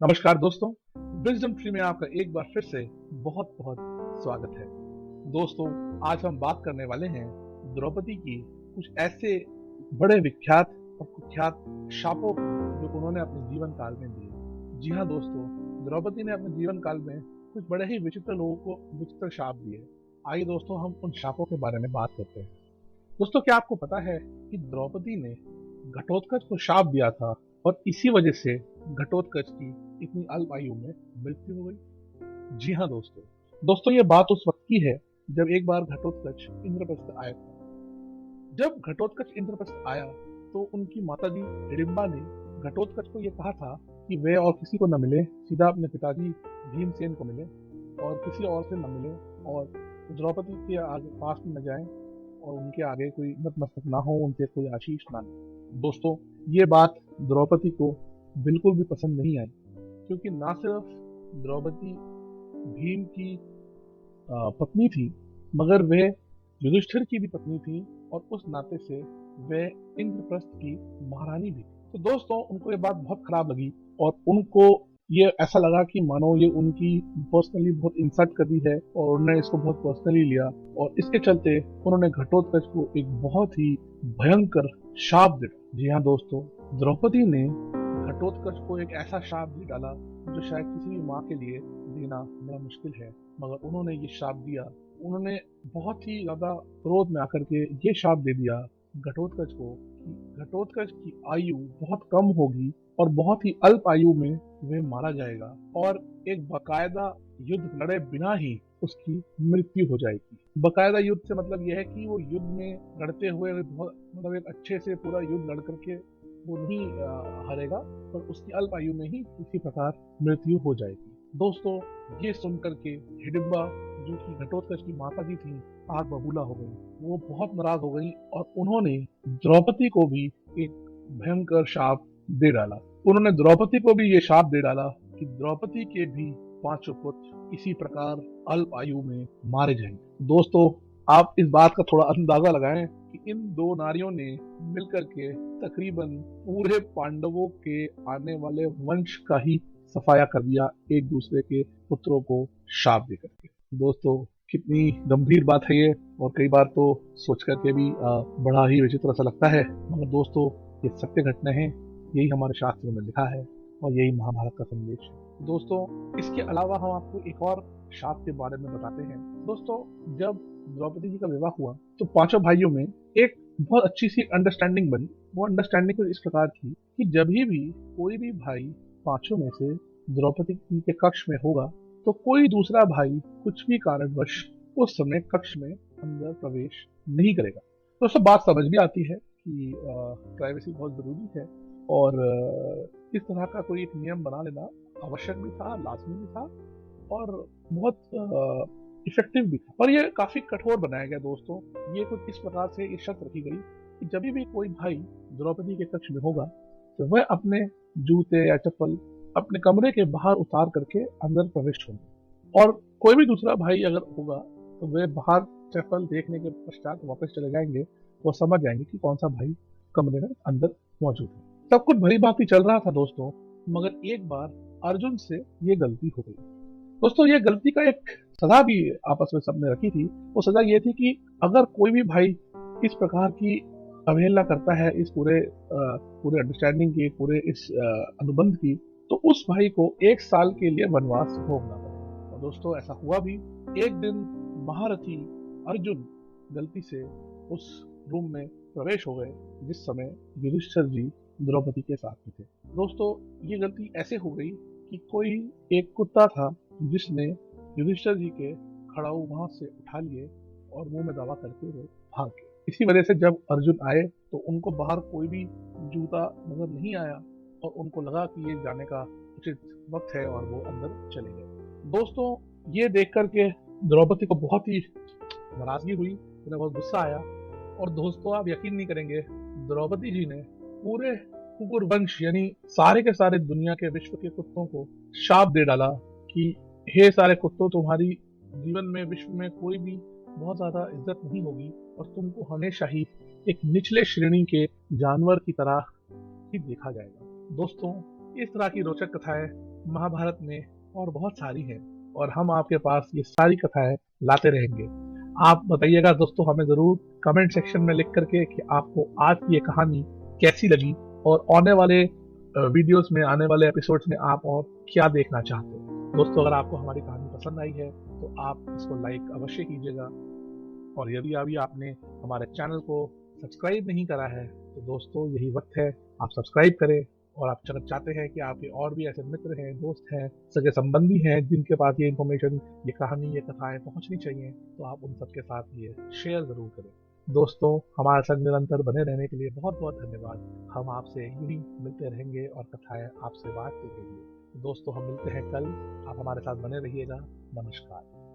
नमस्कार दोस्तों, wisdom tree में आपका एक बार फिर से बहुत बहुत स्वागत है। दोस्तों, आज हम बात करने वाले हैं द्रौपदी की कुछ ऐसे बड़े विख्यात और कुख्यात शापों की जो उन्होंने अपने जीवन काल में दिए। जी हाँ दोस्तों, द्रौपदी ने अपने जीवन काल में कुछ बड़े ही विचित्र लोगों को विचित्र शाप दिए। आइए दोस्तों, हम उन शापों के बारे में बात करते हैं। दोस्तों, क्या आपको पता है कि द्रौपदी ने घटोत्कच को शाप दिया था और इसी वजह से घटोत्कच की इतनी अल्प आयु में मृत्यु हो गई। जी हाँ दोस्तों, ये बात उस वक्त की है जब एक बार घटोत्कच इंद्रप्रस्थ आया था। जब घटोत्कच इंद्रप्रस्थ आया तो उनकी माताजी हिडिंबा ने घटोत्कच को यह कहा था कि वे और किसी को न मिले, सीधा अपने पिताजी भीमसेन को मिले और किसी और से न मिले और द्रौपदी के आगे पास में न जाए और उनके आगे कोई नतमस्तक ना हो, उनसे कोई आशीष ना ले। दोस्तों, ये बात द्रौपदी को बिल्कुल भी पसंद नहीं आई, क्योंकि ना सिर्फ द्रौपदी भीम की पत्नी थी, मगर वे युधिष्ठिर की भी पत्नी थी और उस नाते से वे इंद्रप्रस्थ की महारानी भी। तो दोस्तों, उनको ये बात बहुत खराब लगी और उनको ये ऐसा लगा कि मानो ये उनकी पर्सनली बहुत इंसल्ट कर दी है और उन्होंने इसको बहुत पर्सनली लिया और इसके चलते उन्होंने घटोत्कच को एक बहुत ही भयंकर शाप दिया। जी हाँ दोस्तों, द्रौपदी ने घटोत्कच को एक ऐसा शाप दे डाला जो शायद किसी भी माँ के लिए देना बड़ा मुश्किल है, मगर उन्होंने ये शाप दिया। उन्होंने बहुत ही ज्यादा क्रोध में आकर के ये शाप दे दिया घटोत्कच को कि घटोत्कच की आयु बहुत कम होगी और बहुत ही अल्प आयु में वह मारा जाएगा और एक बकायदा युद्ध लड़े बिना ही उसकी मृत्यु हो जाएगी। बकायदा युद्ध से मतलब यह है कि वो युद्ध में लड़ते हुए मतलब एक अच्छे से पूरा युद्ध लड़ करके वो नहीं हारेगा, पर उसकी अल्प आयु में ही इसी प्रकार मृत्यु हो जाएगी। दोस्तों, ये सुनकर के हिडिंबा, जो कि घटोत्कच की माता जी थी, आग बबूला हो गई। वो बहुत नाराज हो गई और उन्होंने द्रौपदी को भी एक भयंकर शाप दे डाला। उन्होंने द्रौपदी को भी ये शाप दे डाला कि द्रौपदी के भी 5 पुत्र इसी प्रकार अल्प आयु में मारे जाएंगे। दोस्तों, आप इस बात का थोड़ा अंदाजा लगाएं कि इन दो नारियों ने मिलकर के तकरीबन पूरे पांडवों के आने वाले वंश का ही सफाया कर दिया, एक दूसरे के पुत्रों को शाप देकर के। दोस्तों, कितनी गंभीर बात है ये और कई बार तो सोच करके भी बड़ा ही विचित्र सा लगता है, मगर दोस्तों ये सत्य घटना है, यही हमारे शास्त्रों में लिखा है और यही महाभारत का संदेश है। दोस्तों, इसके अलावा हम आपको एक और शाप के बारे में बताते हैं। दोस्तों, जब द्रौपदी जी का विवाह हुआ तो पांचों भाइयों में एक बहुत अच्छी सी अंडरस्टैंडिंग बनी। वो अंडरस्टैंडिंग कुछ इस प्रकार थी कि जब भी कोई भी भाई पांचों में से द्रौपदी के कक्ष में होगा तो कोई दूसरा भाई कुछ भी कारणवश उस समय कक्ष में अंदर प्रवेश नहीं करेगा। तो सब बात समझ भी आती है कि प्राइवेसी बहुत जरूरी है और इस तरह का कोई एक नियम बना लेना आवश्यक भी था, लाजमी भी था और बहुत इफेक्टिव भी था। और ये काफी कठोर बनाया गया। दोस्तों, ये कुछ इस प्रकार से ये शर्त रखी गई कि जब भी कोई भाई द्रौपदी के कक्ष में होगा तो वह अपने जूते या चप्पल अपने कमरे के बाहर उतार करके अंदर प्रविष्ट होंगे और कोई भी दूसरा भाई अगर होगा तो वह बाहर चप्पल देखने के पश्चात वापस चले जाएंगे, वो समझ जाएंगे कि कौन सा भाई कमरे में अंदर मौजूद है। सब कुछ भली भांति चल रहा था दोस्तों, मगर एक बार अर्जुन से ये गलती हो गई। दोस्तों, ये गलती का एक सजा भी आपस में सबने रखी थी। वो सजा ये थी कि अगर कोई भी भाई इस प्रकार की अवहेलना करता है इस पूरे अंडरस्टैंडिंग की, पूरे इस अनुबंध की, तो उस भाई को 1 साल के लिए वनवास भोगना पड़ेगा। और दोस्तों, ऐसा हुआ भी। एक दिन महारथी अर्जुन गलती से उस रूम में प्रवेश हो गए जिस समय युधिष्ठिर जी द्रौपदी के साथ में थे। दोस्तों, ये गलती ऐसे हो गई कि कोई एक कुत्ता था जिसने युधिष्ठिर जी के खड़ाऊ वहां से उठा लिए और मुंह में दवा करके वो भाग गए। इसी वजह से जब अर्जुन आए तो उनको बाहर कोई भी जूता नजर नहीं आया और उनको लगा कि ये जाने का उचित वक्त है और वो अंदर चले गए। दोस्तों, ये देख करके द्रौपदी को बहुत ही नाराजगी हुई, उन्हें बहुत गुस्सा आया और दोस्तों, आप यकीन नहीं करेंगे, द्रौपदी जी ने पूरे कुकुर वंश यानी सारे के सारे दुनिया के विश्व के कुत्तों को शाप दे डाला कि हे सारे कुत्तों, तुम्हारी जीवन में विश्व में कोई भी बहुत ज्यादा इज्जत नहीं होगी और तुमको हमेशा ही एक निचले श्रेणी के जानवर की तरह ही देखा जाएगा। दोस्तों, इस तरह की रोचक कथाएं महाभारत में और बहुत सारी हैं, और हम आपके पास ये सारी कथाएं लाते रहेंगे। आप बताइएगा दोस्तों हमें ज़रूर कमेंट सेक्शन में लिख करके कि आपको आज की ये कहानी कैसी लगी, और आने वाले वीडियोस में, आने वाले एपिसोड्स में आप और क्या देखना चाहते हैं। दोस्तों अगर आपको हमारी कहानी पसंद आई है तो आप इसको लाइक अवश्य कीजिएगा, और यदि अभी आपने हमारे चैनल को सब्सक्राइब नहीं करा है तो दोस्तों यही वक्त है, आप सब्सक्राइब करें। और आप अगर चाहते हैं कि आपके और भी ऐसे मित्र हैं, दोस्त हैं, सगे संबंधी हैं जिनके पास ये इन्फॉर्मेशन, ये कहानी, ये कथाएं पहुंचनी चाहिए, तो आप उन सबके साथ ये शेयर ज़रूर करें। दोस्तों हमारे संग निरंतर बने रहने के लिए बहुत बहुत धन्यवाद। हम आपसे यूं ही मिलते रहेंगे और कथाएं आपसे बांटते रहेंगे। दोस्तों हम मिलते हैं कल, आप हमारे साथ बने रहिएगा। नमस्कार।